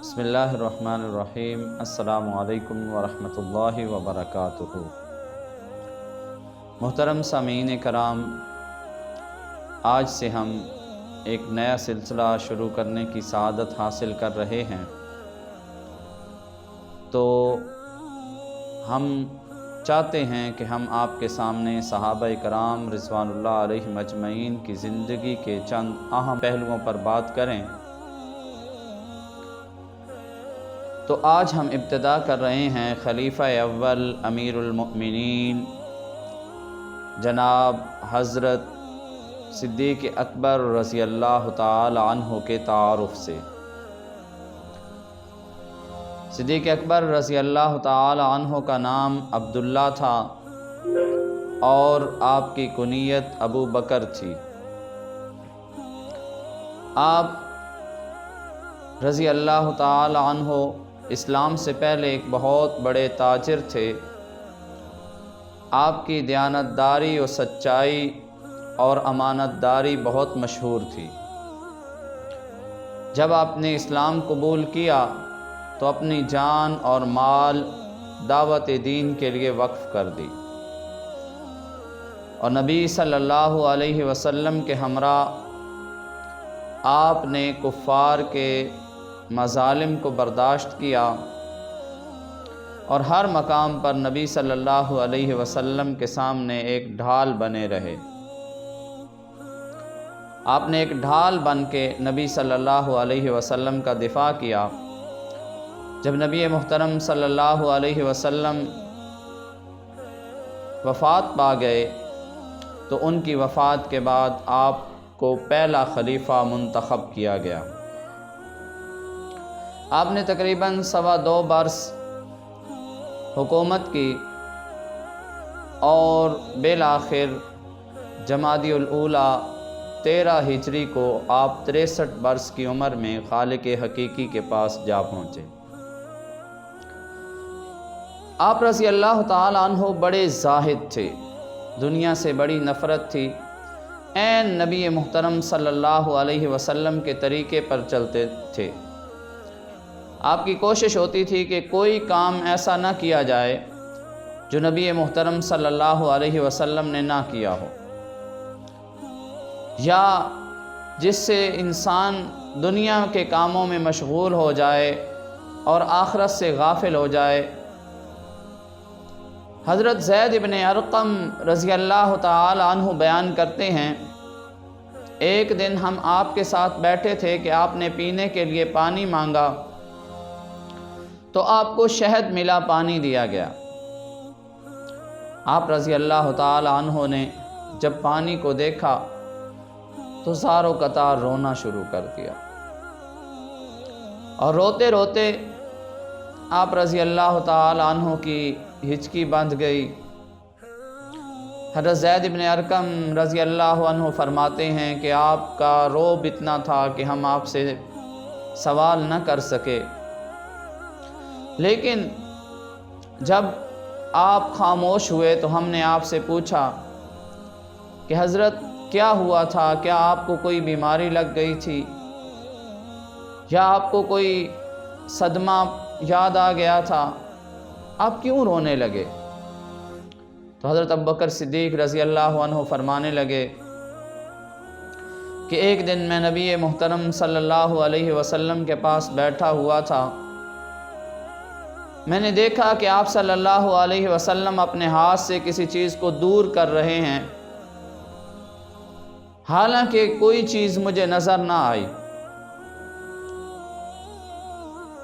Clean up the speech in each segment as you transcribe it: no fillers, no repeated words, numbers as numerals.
بسم اللہ الرحمن الرحیم۔ السلام علیکم ورحمۃ اللہ وبرکاتہ۔ محترم سامعین کرام، آج سے ہم ایک نیا سلسلہ شروع کرنے کی سعادت حاصل کر رہے ہیں، تو ہم چاہتے ہیں کہ ہم آپ کے سامنے صحابہ کرام رضوان اللہ علیہم اجمعین کی زندگی کے چند اہم پہلوؤں پر بات کریں۔ تو آج ہم ابتدا کر رہے ہیں خلیفہ اول امیر المؤمنین جناب حضرت صدیق اکبر رضی اللہ تعالی عنہ کے تعارف سے۔ صدیق اکبر رضی اللہ تعالی عنہ کا نام عبداللہ تھا اور آپ کی کنیت ابو بکر تھی۔ آپ رضی اللہ تعالی عنہ اسلام سے پہلے ایک بہت بڑے تاجر تھے۔ آپ کی دیانتداری و سچائی اور امانت داری بہت مشہور تھی۔ جب آپ نے اسلام قبول کیا تو اپنی جان اور مال دعوت دین کے لیے وقف کر دی، اور نبی صلی اللہ علیہ وسلم کے ہمراہ آپ نے کفار کے مظالم کو برداشت کیا اور ہر مقام پر نبی صلی اللہ علیہ وسلم کے سامنے ایک ڈھال بنے رہے۔ آپ نے ایک ڈھال بن کے نبی صلی اللہ علیہ وسلم کا دفاع کیا۔ جب نبی محترم صلی اللہ علیہ وسلم وفات پا گئے تو ان کی وفات کے بعد آپ کو پہلا خلیفہ منتخب کیا گیا۔ آپ نے تقریباً 2.25 برس حکومت کی اور بالآخر جمادی الاولیٰ 13 ہجری کو آپ 63 برس کی عمر میں خالق حقیقی کے پاس جا پہنچے۔ آپ رضی اللہ تعالی عنہ بڑے زاہد تھے، دنیا سے بڑی نفرت تھی، عین نبی محترم صلی اللہ علیہ وسلم کے طریقے پر چلتے تھے۔ آپ کی کوشش ہوتی تھی کہ کوئی کام ایسا نہ کیا جائے جو نبی محترم صلی اللہ علیہ وسلم نے نہ کیا ہو، یا جس سے انسان دنیا کے کاموں میں مشغول ہو جائے اور آخرت سے غافل ہو جائے۔ حضرت زید بن ارقم رضی اللہ تعالی عنہ بیان کرتے ہیں، ایک دن ہم آپ کے ساتھ بیٹھے تھے کہ آپ نے پینے کے لیے پانی مانگا تو آپ کو شہد ملا، پانی دیا گیا۔ آپ رضی اللہ تعالی عنہ نے جب پانی کو دیکھا تو زار و قطار رونا شروع کر دیا، اور روتے روتے آپ رضی اللہ تعالی عنہ کی ہچکی بندھ گئی۔ حضرت زید بن ارقم رضی اللہ عنہ فرماتے ہیں کہ آپ کا روب اتنا تھا کہ ہم آپ سے سوال نہ کر سکے، لیکن جب آپ خاموش ہوئے تو ہم نے آپ سے پوچھا کہ حضرت کیا ہوا تھا؟ کیا آپ کو کوئی بیماری لگ گئی تھی، یا آپ کو کوئی صدمہ یاد آ گیا تھا؟ آپ کیوں رونے لگے؟ تو حضرت ابوبکر صدیق رضی اللہ عنہ فرمانے لگے کہ ایک دن میں نبی محترم صلی اللہ علیہ وسلم کے پاس بیٹھا ہوا تھا، میں نے دیکھا کہ آپ صلی اللہ علیہ وسلم اپنے ہاتھ سے کسی چیز کو دور کر رہے ہیں، حالانکہ کوئی چیز مجھے نظر نہ آئی،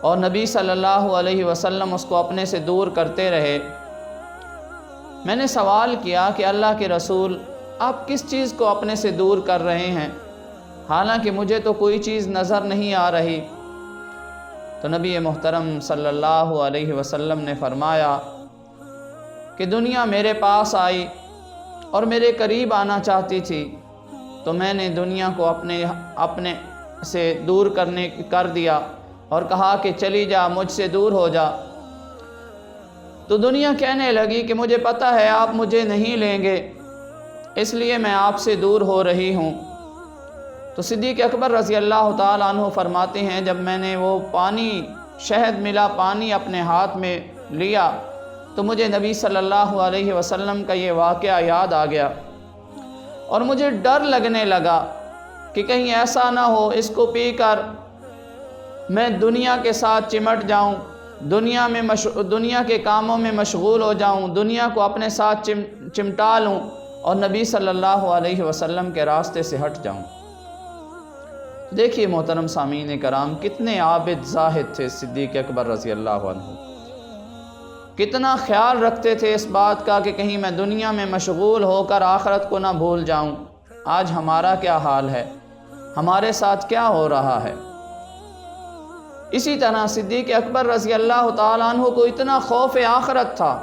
اور نبی صلی اللہ علیہ وسلم اس کو اپنے سے دور کرتے رہے۔ میں نے سوال کیا کہ اللہ کے رسول، آپ کس چیز کو اپنے سے دور کر رہے ہیں، حالانکہ مجھے تو کوئی چیز نظر نہیں آ رہی؟ تو نبی محترم صلی اللہ علیہ وسلم نے فرمایا کہ دنیا میرے پاس آئی اور میرے قریب آنا چاہتی تھی، تو میں نے دنیا کو اپنے سے دور کر دیا اور کہا کہ چلی جا، مجھ سے دور ہو جا۔ تو دنیا کہنے لگی کہ مجھے پتہ ہے آپ مجھے نہیں لیں گے، اس لیے میں آپ سے دور ہو رہی ہوں۔ تو صدیق اکبر رضی اللہ تعالیٰ عنہ فرماتے ہیں جب میں نے وہ پانی، شہد ملا پانی اپنے ہاتھ میں لیا تو مجھے نبی صلی اللہ علیہ وسلم کا یہ واقعہ یاد آ گیا اور مجھے ڈر لگنے لگا کہ کہیں ایسا نہ ہو اس کو پی کر میں دنیا کے ساتھ چمٹ جاؤں، دنیا کے کاموں میں مشغول ہو جاؤں، دنیا کو اپنے ساتھ چمٹا لوں اور نبی صلی اللہ علیہ وسلم کے راستے سے ہٹ جاؤں۔ دیکھیے محترم سامعین کرام، کتنے عابد زاہد تھے صدیق اکبر رضی اللہ عنہ، کتنا خیال رکھتے تھے اس بات کا کہ کہیں میں دنیا میں مشغول ہو کر آخرت کو نہ بھول جاؤں۔ آج ہمارا کیا حال ہے، ہمارے ساتھ کیا ہو رہا ہے؟ اسی طرح صدیق اکبر رضی اللہ تعالیٰ عنہ کو اتنا خوف آخرت تھا،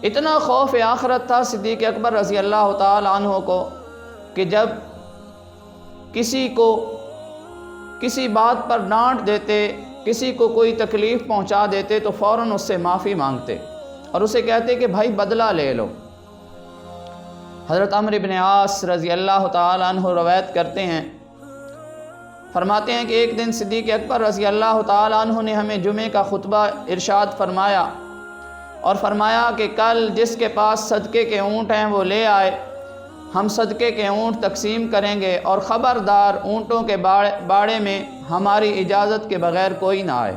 اتنا خوف آخرت تھا صدیق اکبر رضی اللہ تعالیٰ عنہ کو کہ جب کسی کو کسی بات پر ڈانٹ دیتے، کسی کو کوئی تکلیف پہنچا دیتے تو فوراً اس سے معافی مانگتے اور اسے کہتے کہ بھائی بدلہ لے لو۔ حضرت عمرو بن عاص رضی اللہ تعالیٰ عنہ روایت کرتے ہیں، فرماتے ہیں کہ ایک دن صدیق اکبر رضی اللہ تعالیٰ عنہ نے ہمیں جمعے کا خطبہ ارشاد فرمایا اور فرمایا کہ کل جس کے پاس صدقے کے اونٹ ہیں وہ لے آئے، ہم صدقے کے اونٹ تقسیم کریں گے اور خبردار اونٹوں کے باڑے میں ہماری اجازت کے بغیر کوئی نہ آئے۔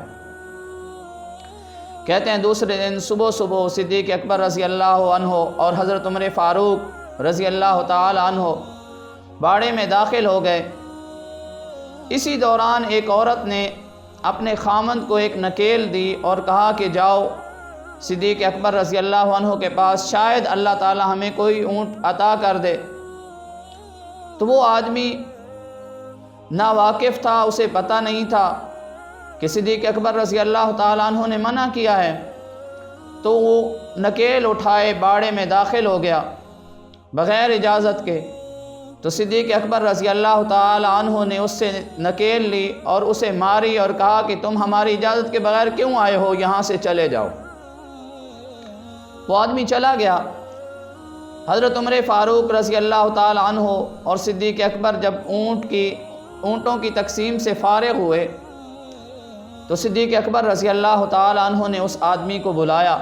کہتے ہیں دوسرے دن صبح صدیق اکبر رضی اللہ عنہ اور حضرت عمر فاروق رضی اللہ تعالی عنہ باڑے میں داخل ہو گئے۔ اسی دوران ایک عورت نے اپنے خامند کو ایک نکیل دی اور کہا کہ جاؤ صدیق اکبر رضی اللہ عنہ کے پاس، شاید اللہ تعالی ہمیں کوئی اونٹ عطا کر دے۔ تو وہ آدمی ناواقف تھا، اسے پتہ نہیں تھا کہ صدیق اکبر رضی اللہ تعالیٰ عنہ نے منع کیا ہے، تو وہ نکیل اٹھائے باڑے میں داخل ہو گیا بغیر اجازت کے۔ تو صدیق اکبر رضی اللہ تعالیٰ عنہ نے اس سے نکیل لی اور اسے ماری اور کہا کہ تم ہماری اجازت کے بغیر کیوں آئے ہو، یہاں سے چلے جاؤ۔ وہ آدمی چلا گیا۔ حضرت عمر فاروق رضی اللہ تعالی عنہ اور صدیق اکبر جب اونٹوں کی تقسیم سے فارغ ہوئے تو صدیق اکبر رضی اللہ تعالی عنہ نے اس آدمی کو بلایا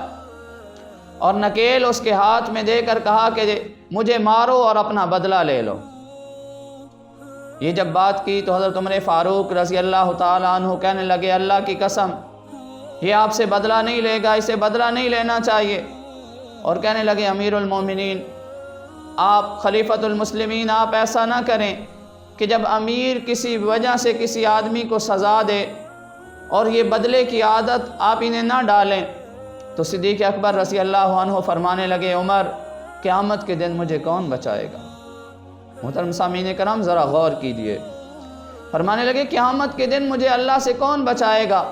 اور نکیل اس کے ہاتھ میں دے کر کہا کہ مجھے مارو اور اپنا بدلہ لے لو۔ یہ جب بات کی تو حضرت عمر فاروق رضی اللہ تعالی عنہ کہنے لگے اللہ کی قسم یہ آپ سے بدلہ نہیں لے گا، اسے بدلہ نہیں لینا چاہیے۔ اور کہنے لگے امیر المومنین، آپ خلیفۃ المسلمین، آپ ایسا نہ کریں کہ جب امیر کسی وجہ سے کسی آدمی کو سزا دے اور یہ بدلے کی عادت آپ انہیں نہ ڈالیں۔ تو صدیق اکبر رضی اللہ عنہ فرمانے لگے عمر قیامت کے دن مجھے کون بچائے گا؟ محترم سامعین کرام ذرا غور کیجئے، فرمانے لگے قیامت کے دن مجھے اللہ سے کون بچائے گا؟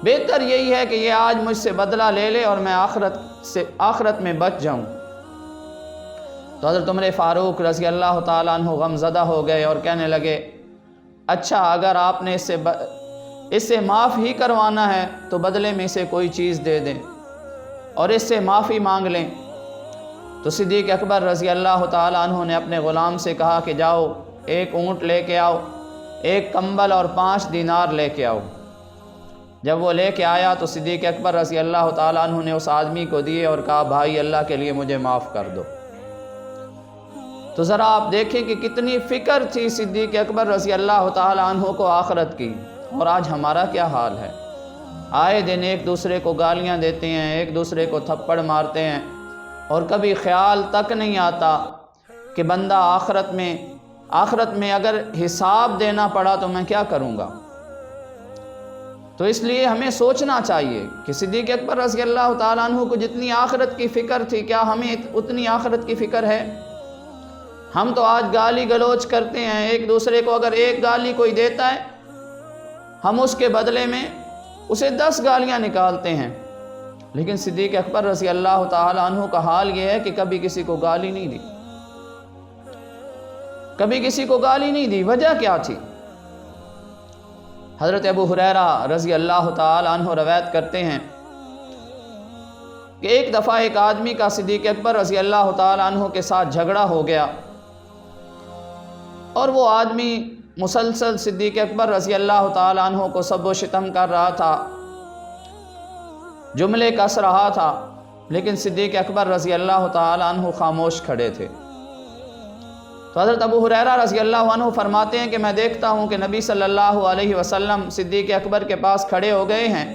بہتر یہی ہے کہ یہ آج مجھ سے بدلہ لے لے اور میں آخرت میں بچ جاؤں۔ تو حضرت عمر فاروق رضی اللہ تعالیٰ عنہ غمزدہ ہو گئے اور کہنے لگے اچھا اگر آپ نے اس سے معاف ہی کروانا ہے تو بدلے میں اسے کوئی چیز دے دیں اور اس سے معافی مانگ لیں۔ تو صدیق اکبر رضی اللہ تعالیٰ عنہ نے اپنے غلام سے کہا کہ جاؤ ایک اونٹ لے کے آؤ، ایک کمبل اور 5 دینار لے کے آؤ۔ جب وہ لے کے آیا تو صدیق اکبر رضی اللہ تعالیٰ عنہ نے اس آدمی کو دیے اور کہا بھائی اللہ کے لیے مجھے معاف کر دو۔ تو ذرا آپ دیکھیں کہ کتنی فکر تھی صدیق اکبر رضی اللہ تعالیٰ عنہ کو آخرت کی، اور آج ہمارا کیا حال ہے؟ آئے دن ایک دوسرے کو گالیاں دیتے ہیں، ایک دوسرے کو تھپڑ مارتے ہیں، اور کبھی خیال تک نہیں آتا کہ بندہ آخرت میں اگر حساب دینا پڑا تو میں کیا کروں گا۔ تو اس لیے ہمیں سوچنا چاہیے کہ صدیق اکبر رضی اللہ تعالیٰ عنہ کو جتنی آخرت کی فکر تھی کیا ہمیں اتنی آخرت کی فکر ہے؟ ہم تو آج گالی گلوچ کرتے ہیں ایک دوسرے کو، اگر ایک گالی کوئی دیتا ہے ہم اس کے بدلے میں اسے 10 گالیاں نکالتے ہیں، لیکن صدیق اکبر رضی اللہ تعالیٰ عنہ کا حال یہ ہے کہ کبھی کسی کو گالی نہیں دی، کبھی کسی کو گالی نہیں دی۔ وجہ کیا تھی؟ حضرت ابو ہریرہ رضی اللہ تعالی عنہ روایت کرتے ہیں کہ ایک دفعہ ایک آدمی کا صدیق اکبر رضی اللہ تعالی عنہ کے ساتھ جھگڑا ہو گیا، اور وہ آدمی مسلسل صدیق اکبر رضی اللہ تعالیٰ عنہ کو سب و شتم کر رہا تھا، جملے کس رہا تھا، لیکن صدیق اکبر رضی اللہ تعالیٰ عنہ خاموش کھڑے تھے۔ تو حضرت ابو ہریرہ رضی اللہ عنہ فرماتے ہیں کہ میں دیکھتا ہوں کہ نبی صلی اللہ علیہ وسلم صدیق اکبر کے پاس کھڑے ہو گئے ہیں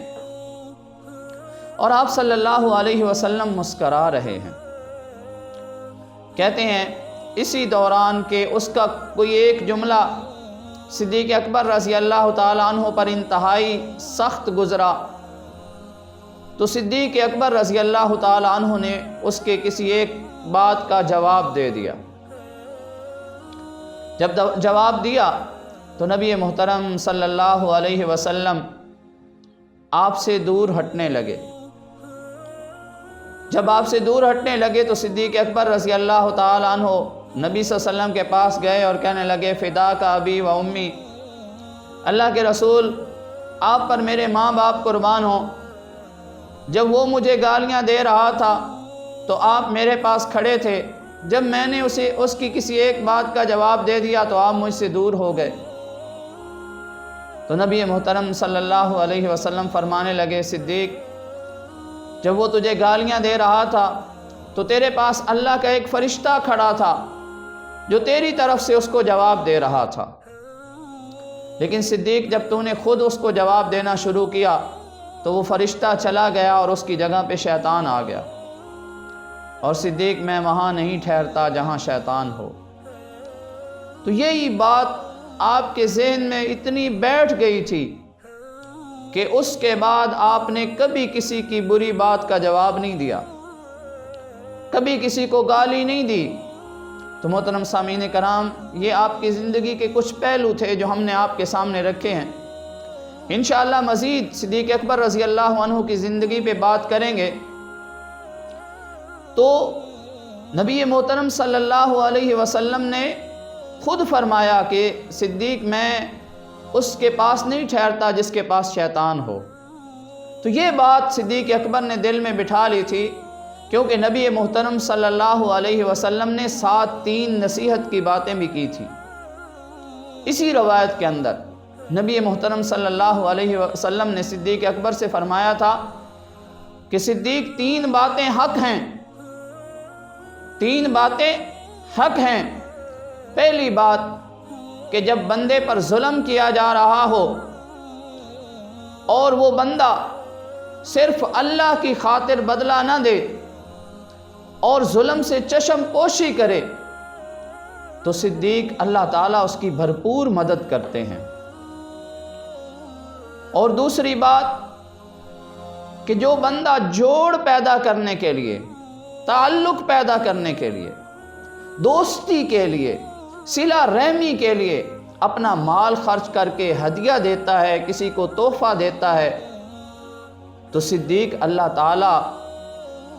اور آپ صلی اللہ علیہ وسلم مسکرا رہے ہیں۔ کہتے ہیں اسی دوران کہ اس کا کوئی ایک جملہ صدیق اکبر رضی اللہ تعالیٰ عنہ پر انتہائی سخت گزرا، تو صدیق اکبر رضی اللہ تعالیٰ عنہ نے اس کے کسی ایک بات کا جواب دے دیا۔ جب جواب دیا تو نبی محترم صلی اللہ علیہ وسلم آپ سے دور ہٹنے لگے۔ جب آپ سے دور ہٹنے لگے تو صدیق اکبر رضی اللہ تعالیٰ عنہ نبی صلی اللہ علیہ وسلم کے پاس گئے اور کہنے لگے فدا کا ابی و امی، اللہ کے رسول آپ پر میرے ماں باپ قربان ہوں، جب وہ مجھے گالیاں دے رہا تھا تو آپ میرے پاس کھڑے تھے، جب میں نے اس کی کسی ایک بات کا جواب دے دیا تو آپ مجھ سے دور ہو گئے۔ تو نبی محترم صلی اللہ علیہ وسلم فرمانے لگے صدیق، جب وہ تجھے گالیاں دے رہا تھا تو تیرے پاس اللہ کا ایک فرشتہ کھڑا تھا جو تیری طرف سے اس کو جواب دے رہا تھا، لیکن صدیق جب تو نے خود اس کو جواب دینا شروع کیا تو وہ فرشتہ چلا گیا اور اس کی جگہ پہ شیطان آ گیا، اور صدیق میں وہاں نہیں ٹھہرتا جہاں شیطان ہو۔ تو یہی بات آپ کے ذہن میں اتنی بیٹھ گئی تھی کہ اس کے بعد آپ نے کبھی کسی کی بری بات کا جواب نہیں دیا، کبھی کسی کو گالی نہیں دی۔ تو محترم سامعین کرام، یہ آپ کی زندگی کے کچھ پہلو تھے جو ہم نے آپ کے سامنے رکھے ہیں۔ انشاءاللہ مزید صدیق اکبر رضی اللہ عنہ کی زندگی پہ بات کریں گے۔ تو نبی محترم صلی اللہ علیہ وسلم نے خود فرمایا کہ صدیق میں اس کے پاس نہیں ٹھہرتا جس کے پاس شیطان ہو۔ تو یہ بات صدیق اکبر نے دل میں بٹھا لی تھی، کیونکہ نبی محترم صلی اللہ علیہ وسلم نے 3 نصیحت کی باتیں بھی کی تھی۔ اسی روایت کے اندر نبی محترم صلی اللہ علیہ وسلم نے صدیق اکبر سے فرمایا تھا کہ صدیق 3 باتیں حق ہیں، 3 باتیں حق ہیں۔ پہلی بات کہ جب بندے پر ظلم کیا جا رہا ہو اور وہ بندہ صرف اللہ کی خاطر بدلہ نہ دے اور ظلم سے چشم پوشی کرے تو صدیق اللہ تعالیٰ اس کی بھرپور مدد کرتے ہیں۔ اور دوسری بات کہ جو بندہ جوڑ پیدا کرنے کے لیے، تعلق پیدا کرنے کے لیے، دوستی کے لیے، صلہ رحمی کے لیے اپنا مال خرچ کر کے ہدیہ دیتا ہے، کسی کو تحفہ دیتا ہے، تو صدیق اللہ تعالیٰ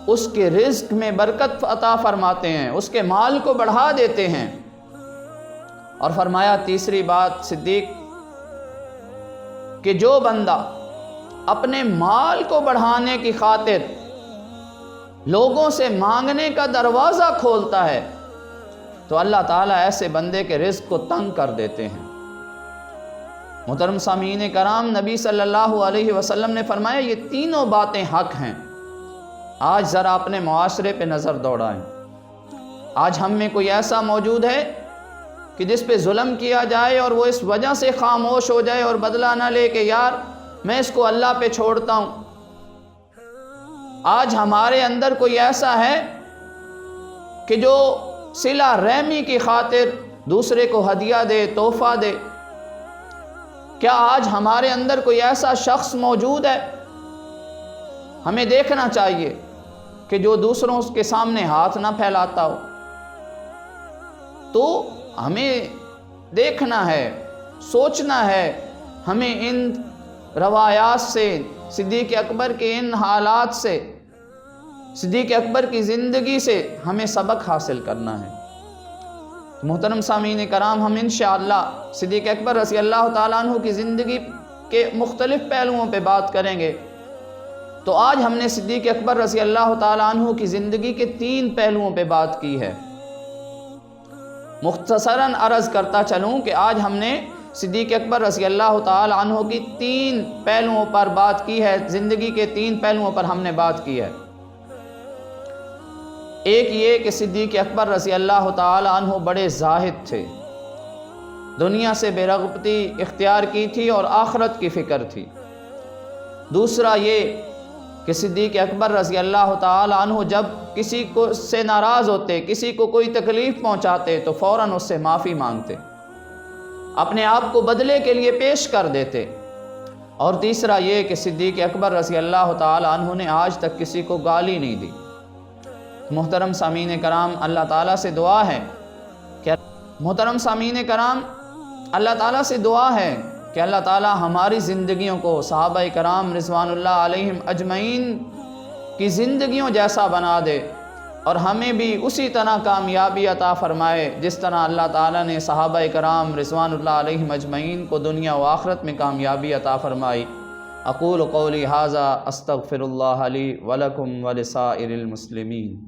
اس کے رزق میں برکت عطا فرماتے ہیں، اس کے مال کو بڑھا دیتے ہیں۔ اور فرمایا تیسری بات صدیق کہ جو بندہ اپنے مال کو بڑھانے کی خاطر لوگوں سے مانگنے کا دروازہ کھولتا ہے تو اللہ تعالیٰ ایسے بندے کے رزق کو تنگ کر دیتے ہیں۔ محترم سامعین کرام، نبی صلی اللہ علیہ وسلم نے فرمایا یہ تینوں باتیں حق ہیں۔ آج ذرا اپنے معاشرے پہ نظر دوڑائیں۔ آج ہم میں کوئی ایسا موجود ہے کہ جس پہ ظلم کیا جائے اور وہ اس وجہ سے خاموش ہو جائے اور بدلہ نہ لے کہ یار میں اس کو اللہ پہ چھوڑتا ہوں؟ آج ہمارے اندر کوئی ایسا ہے کہ جو صلہ رحمی کی خاطر دوسرے کو ہدیہ دے، تحفہ دے؟ کیا آج ہمارے اندر کوئی ایسا شخص موجود ہے؟ ہمیں دیکھنا چاہیے کہ جو دوسروں کے سامنے ہاتھ نہ پھیلاتا ہو۔ تو ہمیں دیکھنا ہے، سوچنا ہے، ہمیں ان روایات سے، صدیق اکبر کے ان حالات سے، صدیق اکبر کی زندگی سے ہمیں سبق حاصل کرنا ہے۔ محترم سامعین کرام، ہم انشاءاللہ صدیق اکبر رضی اللہ تعالیٰ عنہ کی زندگی کے مختلف پہلوؤں پہ بات کریں گے۔ تو آج ہم نے صدیق اکبر رضی اللہ تعالیٰ عنہ کی زندگی کے 3 پہلوؤں پہ بات کی ہے۔ مختصراً عرض کرتا چلوں کہ آج ہم نے صدیق اکبر رضی اللہ تعالی عنہ کی 3 پہلوؤں پر بات کی ہے، زندگی کے 3 پہلوؤں پر ہم نے بات کی ہے۔ ایک یہ کہ صدیق اکبر رضی اللہ تعالی عنہ بڑے زاہد تھے، دنیا سے بے رغبتی اختیار کی تھی اور آخرت کی فکر تھی۔ دوسرا یہ کہ صدیق اکبر رضی اللہ تعالی عنہ جب کسی کو سے ناراض ہوتے، کسی کو کوئی تکلیف پہنچاتے تو فوراً اس سے معافی مانگتے، اپنے آپ کو بدلے کے لیے پیش کر دیتے۔ اور تیسرا یہ کہ صدیق اکبر رضی اللہ تعالی عنہ نے آج تک کسی کو گالی نہیں دی۔ محترم سامعین کرام، اللہ تعالیٰ سے دعا ہے کہ اللہ تعالیٰ سے دعا ہے کہ اللہ تعالیٰ ہماری زندگیوں کو صحابہ کرام رضوان اللہ علیہم اجمعین کی زندگیوں جیسا بنا دے، اور ہمیں بھی اسی طرح کامیابی عطا فرمائے جس طرح اللہ تعالیٰ نے صحابہ کرام رضوان اللہ علیہم اجمعین کو دنیا و آخرت میں کامیابی عطا فرمائی۔ اقول قولی ھذا استغفر اللہ لی ولکم ولسائر المسلمین۔